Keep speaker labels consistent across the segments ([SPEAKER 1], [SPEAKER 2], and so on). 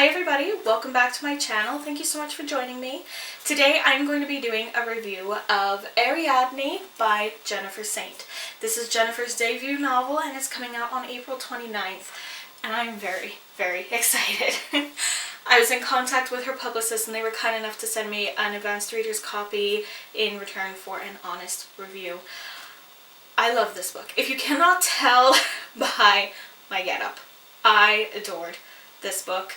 [SPEAKER 1] Hi everybody, welcome back to my channel. Thank you so much for joining me. Today I'm going to be doing a review of Ariadne by Jennifer Saint. This is Jennifer's debut novel and it's coming out on April 29th and I'm very, very excited. I was in contact with her publicist and they were kind enough to send me an advanced reader's copy in return for an honest review. I love this book. If you cannot tell by my getup, I adored this book.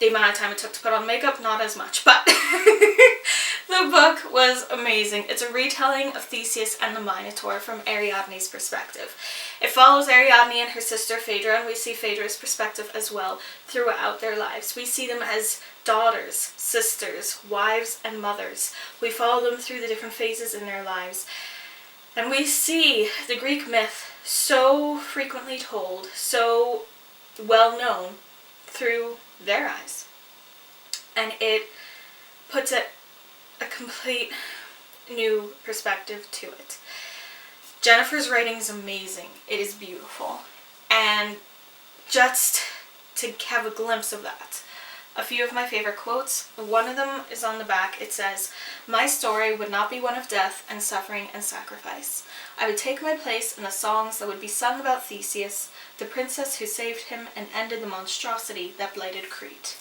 [SPEAKER 1] The amount of time it took to put on makeup, not as much, but the book was amazing. It's a retelling of Theseus and the Minotaur from Ariadne's perspective. It follows Ariadne and her sister Phaedra, and we see Phaedra's perspective as well throughout their lives. We see them as daughters, sisters, wives, and mothers. We follow them through the different phases in their lives. And we see the Greek myth so frequently told, so well known through their eyes. And it puts a complete new perspective to it. Jennifer's writing is amazing. It is beautiful. And just to have a glimpse of that, a few of my favorite quotes. One of them is on the back. It says, "My story would not be one of death and suffering and sacrifice. I would take my place in the songs that would be sung about Theseus, the princess who saved him and ended the monstrosity that blighted Crete."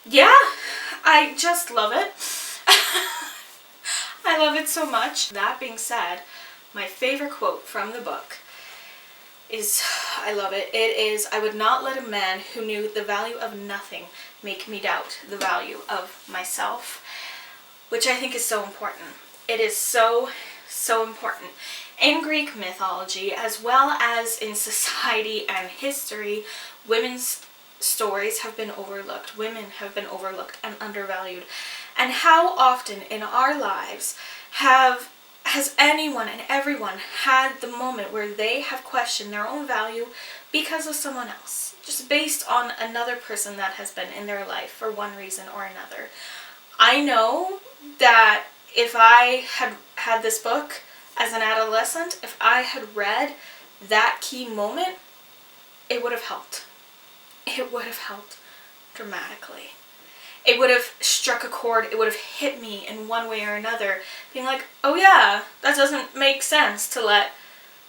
[SPEAKER 1] Yeah, I just love it. I love it so much. That being said, my favorite quote from the book is, I love it. It is, "I would not let a man who knew the value of nothing make me doubt the value of myself," which I think is so important. It is so, so important. In Greek mythology, as well as in society and history, women's stories have been overlooked. Women have been overlooked and undervalued. And how often in our lives has anyone and everyone had the moment where they have questioned their own value because of someone else, just based on another person that has been in their life for one reason or another. I know that if I had had this book as an adolescent, if I had read that key moment, it would have helped. It would have helped dramatically. It would have struck a chord. It would have hit me in one way or another, being like, oh yeah, that doesn't make sense to let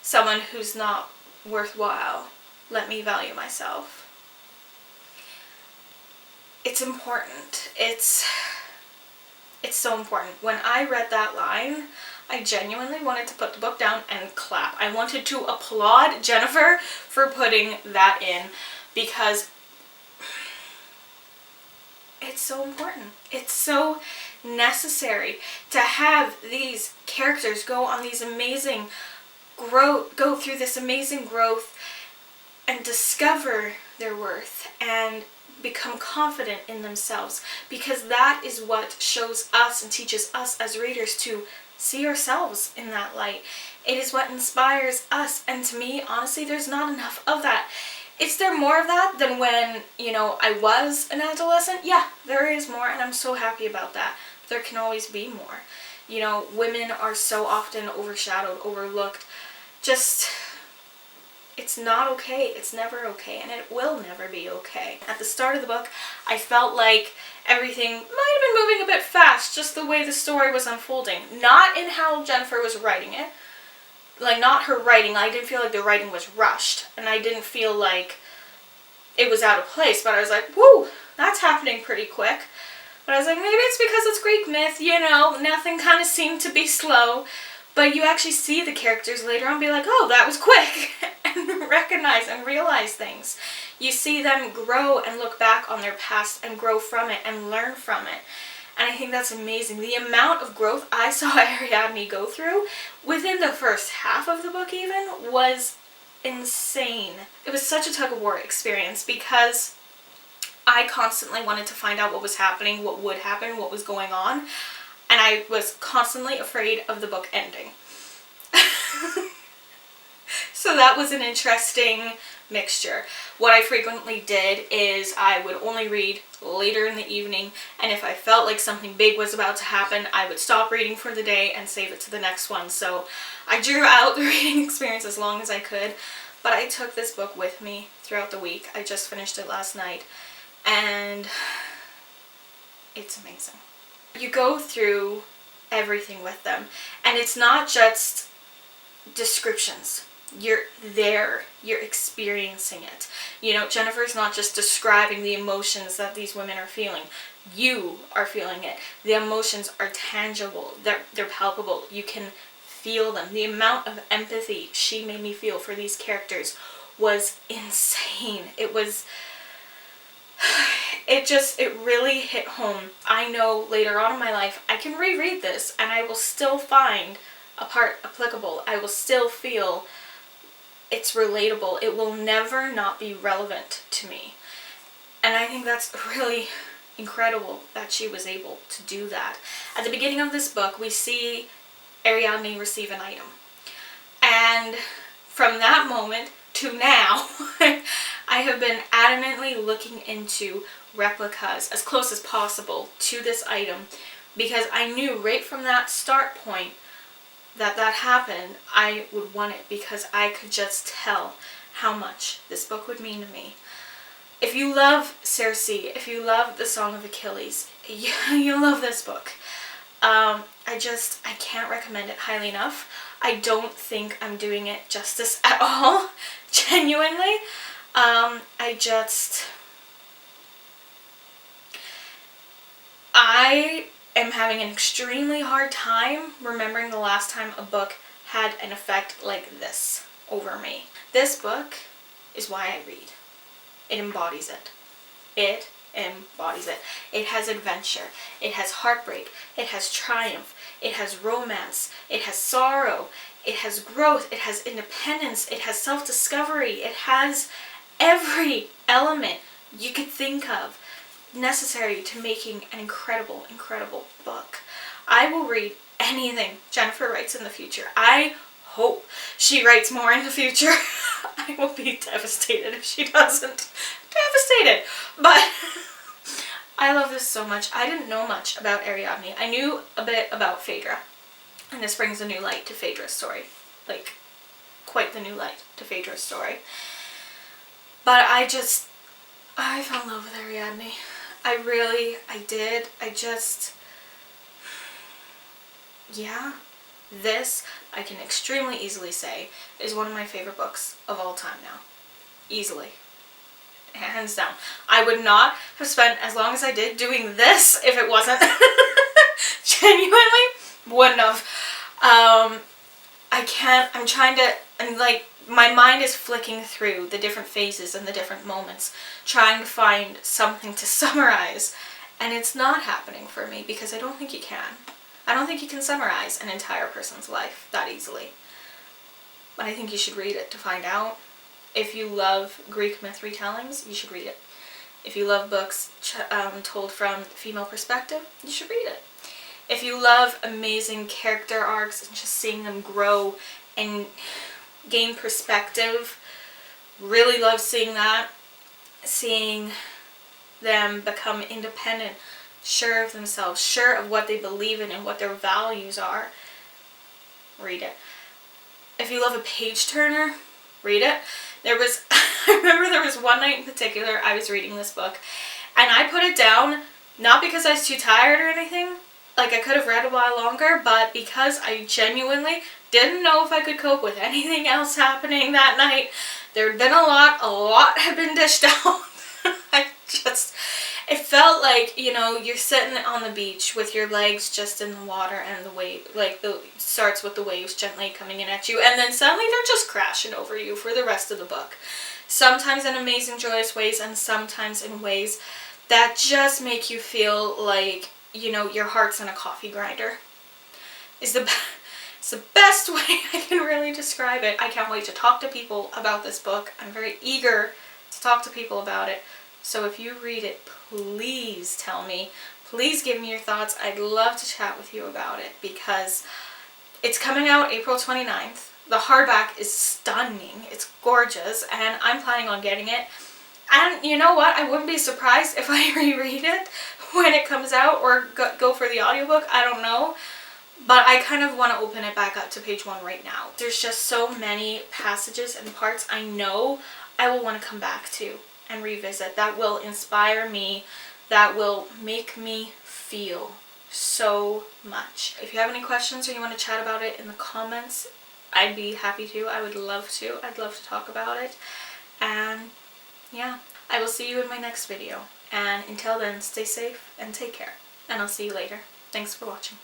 [SPEAKER 1] someone who's not worthwhile let me value myself. It's important. It's so important. When I read that line, I genuinely wanted to put the book down and clap. I wanted to applaud Jennifer for putting that in because it's so important. It's so necessary to have these characters go on these amazing go through this amazing growth and discover their worth and become confident in themselves, because that is what shows us and teaches us as readers to see ourselves in that light. It is what inspires us, and to me, honestly, there's not enough of that. Is there more of that than when, I was an adolescent? Yeah, there is more, and I'm so happy about that. But there can always be more. Women are so often overshadowed, overlooked. It's not okay. It's never okay, and it will never be okay. At the start of the book, I felt like everything might have been moving a bit fast, just the way the story was unfolding. Not in how Jennifer was writing it. Like, not her writing. I didn't feel like the writing was rushed, and I didn't feel like it was out of place, but I was like, whoa, that's happening pretty quick. But I was like, maybe it's because it's Greek myth, nothing kind of seemed to be slow. But you actually see the characters later on be like, oh, that was quick, and recognize and realize things. You see them grow and look back on their past and grow from it and learn from it. And I think that's amazing. The amount of growth I saw Ariadne go through within the first half of the book even was insane. It was such a tug-of-war experience because I constantly wanted to find out what was happening, what would happen, what was going on. And I was constantly afraid of the book ending. So that was an interesting mixture. What I frequently did is I would only read later in the evening, and if I felt like something big was about to happen, I would stop reading for the day and save it to the next one. So I drew out the reading experience as long as I could, but I took this book with me throughout the week. I just finished it last night, and it's amazing. You go through everything with them, and it's not just descriptions. You're there, you're experiencing it. You know, Jennifer's not just describing the emotions that these women are feeling. You are feeling it. The emotions are tangible, they're palpable. You can feel them. The amount of empathy she made me feel for these characters was insane. It really hit home. I know later on in my life I can reread this and I will still find a part applicable. I will still feel it's relatable. It will never not be relevant to me. And I think that's really incredible that she was able to do that. At the beginning of this book, we see Ariadne receive an item. And from that moment to now, I have been adamantly looking into replicas as close as possible to this item, because I knew right from that start point that happened, I would want it, because I could just tell how much this book would mean to me. If you love Circe, if you love the Song of Achilles, you love this book. I can't recommend it highly enough. I don't think I'm doing it justice at all, genuinely. I am having an extremely hard time remembering the last time a book had an effect like this over me. This book is why I read. It embodies it. It embodies it. It has adventure. It has heartbreak. It has triumph. It has romance. It has sorrow. It has growth. It has independence. It has self-discovery. It has every element you could think of necessary to making an incredible, incredible book. I will read anything Jennifer writes in the future. I hope she writes more in the future. I will be devastated if she doesn't. Devastated. But I love this so much. I didn't know much about Ariadne. I knew a bit about Phaedra. And this brings a new light to Phaedra's story. Like, quite the new light to Phaedra's story. But I fell in love with Ariadne. I did. Yeah. This, I can extremely easily say, is one of my favorite books of all time now. Easily. Hands down. I would not have spent as long as I did doing this if it wasn't. Genuinely wouldn't have. My mind is flicking through the different phases and the different moments, trying to find something to summarize, and it's not happening for me because I don't think you can. I don't think you can summarize an entire person's life that easily. But I think you should read it to find out. If you love Greek myth retellings, you should read it. If you love books told from the female perspective, you should read it. If you love amazing character arcs and just seeing them grow and gain perspective, really love seeing that. Seeing them become independent, sure of themselves, sure of what they believe in and what their values are, read it. If you love a page turner, read it. I remember there was one night in particular I was reading this book and I put it down, not because I was too tired or anything, like I could have read a while longer, but because I genuinely didn't know if I could cope with anything else happening that night. There'd been a lot had been dished out. It felt like, you're sitting on the beach with your legs just in the water and the wave, starts with the waves gently coming in at you, and then suddenly they're just crashing over you for the rest of the book. Sometimes in amazing, joyous ways, and sometimes in ways that just make you feel like, your heart's in a coffee grinder. It's the best way I can really describe it. I can't wait to talk to people about this book. I'm very eager to talk to people about it. So if you read it, please tell me. Please give me your thoughts. I'd love to chat with you about it because it's coming out April 29th. The hardback is stunning. It's gorgeous, and I'm planning on getting it. And you know what? I wouldn't be surprised if I reread it when it comes out or go for the audiobook. I don't know. But I kind of want to open it back up to page 1 right now. There's just so many passages and parts I know I will want to come back to and revisit, that will inspire me, that will make me feel so much. If you have any questions or you want to chat about it in the comments, I'd be happy to. I would love to. I'd love to talk about it. And yeah, I will see you in my next video. And until then, stay safe and take care. And I'll see you later. Thanks for watching.